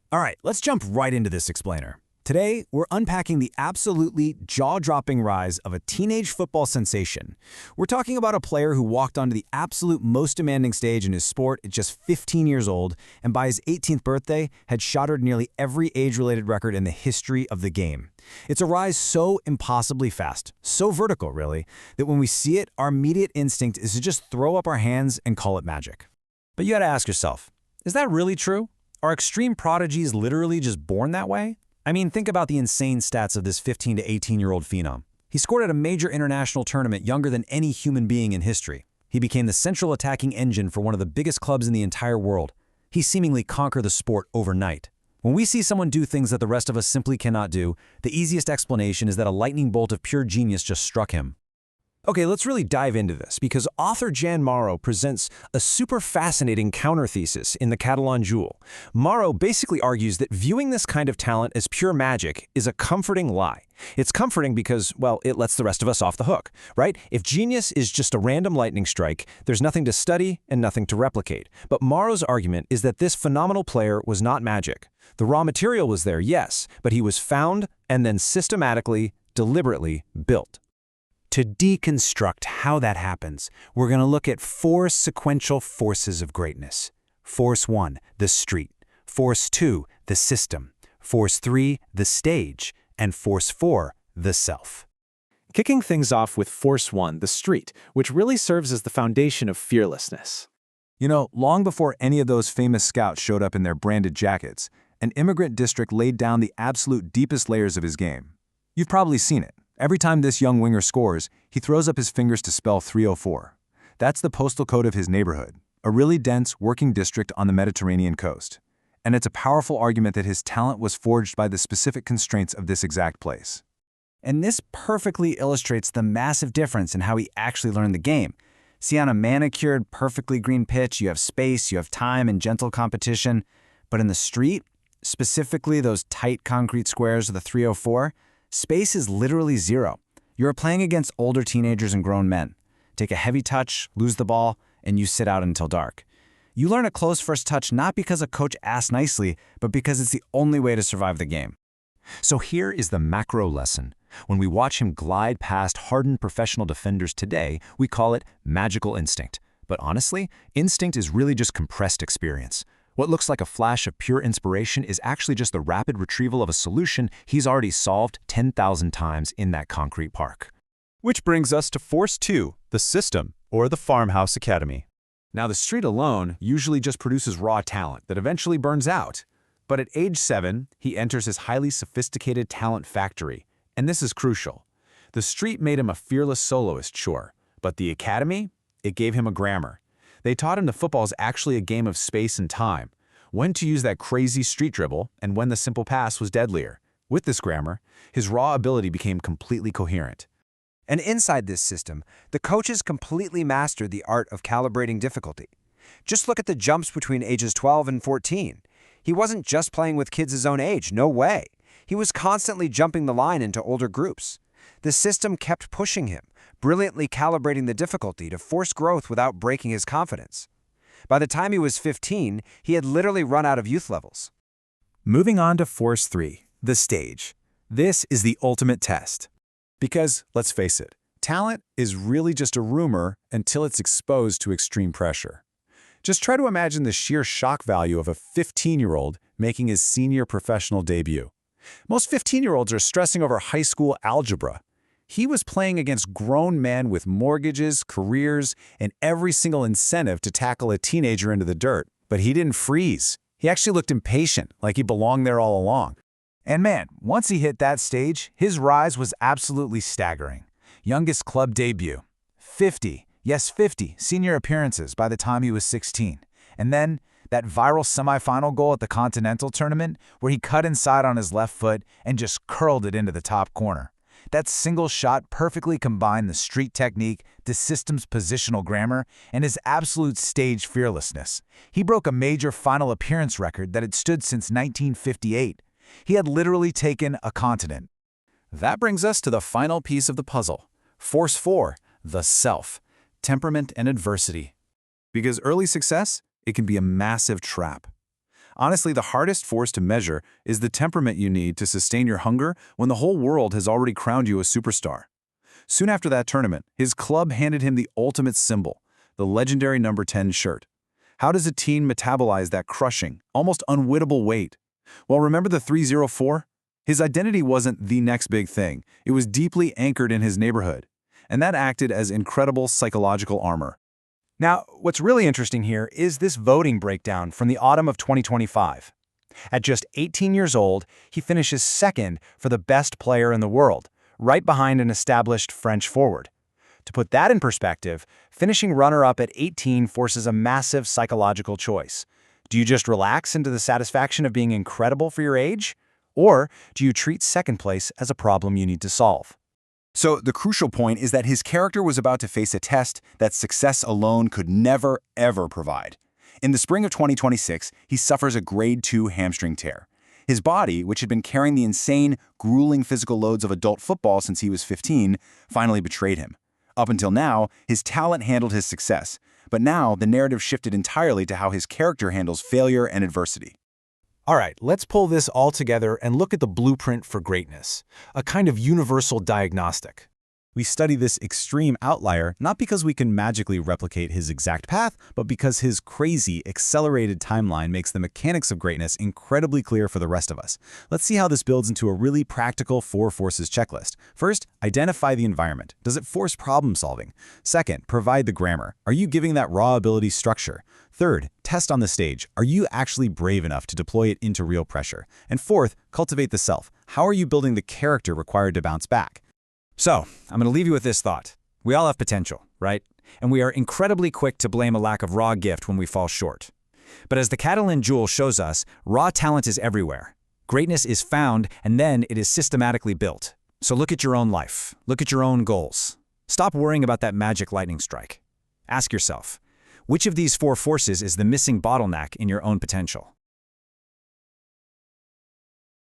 All right, let's jump right into this explainer. Today, we're unpacking the absolutely jaw-dropping rise of a teenage football sensation. We're talking about a player who walked onto the absolute most demanding stage in his sport at just 15 years old, and by his 18th birthday, had shattered nearly every age-related record in the history of the game. It's a rise so impossibly fast, so vertical, really, that when we see it, our immediate instinct is to just throw up our hands and call it magic. But you gotta ask yourself, is that really true? Are extreme prodigies literally just born that way? I mean, think about the insane stats of this 15 to 18-year-old phenom. He scored at a major international tournament younger than any human being in history. He became the central attacking engine for one of the biggest clubs in the entire world. He seemingly conquered the sport overnight. When we see someone do things that the rest of us simply cannot do, the easiest explanation is that a lightning bolt of pure genius just struck him. Okay, let's really dive into this, because author Jan Mauro presents a super fascinating counter-thesis in the Catalan Jewel. Mauro basically argues that viewing this kind of talent as pure magic is a comforting lie. It's comforting because, well, it lets the rest of us off the hook, right? If genius is just a random lightning strike, there's nothing to study and nothing to replicate. But Mauro's argument is that this phenomenal player was not magic. The raw material was there, yes, but he was found and then systematically, deliberately built. To deconstruct how that happens, we're going to look at 4 sequential forces of greatness. Force 1, the street. Force 2, the system. Force 3, the stage. And Force 4, the self. Kicking things off with Force 1, the street, which really serves as the foundation of fearlessness. You know, long before any of those famous scouts showed up in their branded jackets, an immigrant district laid down the absolute deepest layers of his game. You've probably seen it. Every time this young winger scores, he throws up his fingers to spell 304. That's the postal code of his neighborhood, a really dense working district on the Mediterranean coast. And it's a powerful argument that his talent was forged by the specific constraints of this exact place. And this perfectly illustrates the massive difference in how he actually learned the game. See, on a manicured, perfectly green pitch, you have space, you have time and gentle competition. But in the street, specifically those tight concrete squares of the 304, space is literally zero. You're playing against older teenagers and grown men. Take a heavy touch, lose the ball, and you sit out until dark. You learn a close first touch not because a coach asked nicely, but because it's the only way to survive the game. So here is the macro lesson. When we watch him glide past hardened professional defenders today, we call it magical instinct. But honestly, instinct is really just compressed experience. What looks like a flash of pure inspiration is actually just the rapid retrieval of a solution he's already solved 10,000 times in that concrete park. Which brings us to Force 2, the system, or the farmhouse academy. Now, the street alone usually just produces raw talent that eventually burns out. But at age 7, he enters his highly sophisticated talent factory. And this is crucial. The street made him a fearless soloist, sure. But the academy? It gave him a grammar. They taught him that football is actually a game of space and time, when to use that crazy street dribble and when the simple pass was deadlier. With this grammar, his raw ability became completely coherent. And inside this system, the coaches completely mastered the art of calibrating difficulty. Just look at the jumps between ages 12 and 14. He wasn't just playing with kids his own age, no way. He was constantly jumping the line into older groups. The system kept pushing him, brilliantly calibrating the difficulty to force growth without breaking his confidence. By the time he was 15, he had literally run out of youth levels. Moving on to Force 3, the stage. This is the ultimate test. Because, let's face it, talent is really just a rumor until it's exposed to extreme pressure. Just try to imagine the sheer shock value of a 15-year-old making his senior professional debut. Most 15-year-olds are stressing over high school algebra. He was playing against grown men with mortgages, careers, and every single incentive to tackle a teenager into the dirt. But he didn't freeze. He actually looked impatient, like he belonged there all along. And man, once he hit that stage, his rise was absolutely staggering. Youngest club debut. 50, yes 50, senior appearances by the time he was 16. And then that viral semifinal goal at the Continental Tournament where he cut inside on his left foot and just curled it into the top corner. That single shot perfectly combined the street technique, the system's positional grammar, and his absolute stage fearlessness. He broke a major final appearance record that had stood since 1958. He had literally taken a continent. That brings us to the final piece of the puzzle. Force 4, the self, temperament and adversity. Because early success, it can be a massive trap. Honestly, the hardest force to measure is the temperament you need to sustain your hunger when the whole world has already crowned you a superstar. Soon after that tournament, his club handed him the ultimate symbol, the legendary number 10 shirt. How does a teen metabolize that crushing, almost unwittable weight? Well, remember the 304? His identity wasn't the next big thing. It was deeply anchored in his neighborhood. And that acted as incredible psychological armor. Now, what's really interesting here is this voting breakdown from the autumn of 2025. At just 18 years old, he finishes second for the best player in the world, right behind an established French forward. To put that in perspective, finishing runner-up at 18 forces a massive psychological choice. Do you just relax into the satisfaction of being incredible for your age? Or do you treat second place as a problem you need to solve? So the crucial point is that his character was about to face a test that success alone could never, ever provide. In the spring of 2026, he suffers a grade 2 hamstring tear. His body, which had been carrying the insane, grueling physical loads of adult football since he was 15, finally betrayed him. Up until now, his talent handled his success, but now the narrative shifted entirely to how his character handles failure and adversity. All right, let's pull this all together and look at the blueprint for greatness, a kind of universal diagnostic. We study this extreme outlier not because we can magically replicate his exact path, but because his crazy, accelerated timeline makes the mechanics of greatness incredibly clear for the rest of us. Let's see how this builds into a really practical 4 forces checklist. First, identify the environment. Does it force problem solving? Second, provide the grammar. Are you giving that raw ability structure? Third, test on the stage. Are you actually brave enough to deploy it into real pressure? And fourth, cultivate the self. How are you building the character required to bounce back? So, I'm going to leave you with this thought. We all have potential, right? And we are incredibly quick to blame a lack of raw gift when we fall short. But as the Catalan Jewel shows us, raw talent is everywhere. Greatness is found, and then it is systematically built. So look at your own life. Look at your own goals. Stop worrying about that magic lightning strike. Ask yourself, which of these 4 forces is the missing bottleneck in your own potential?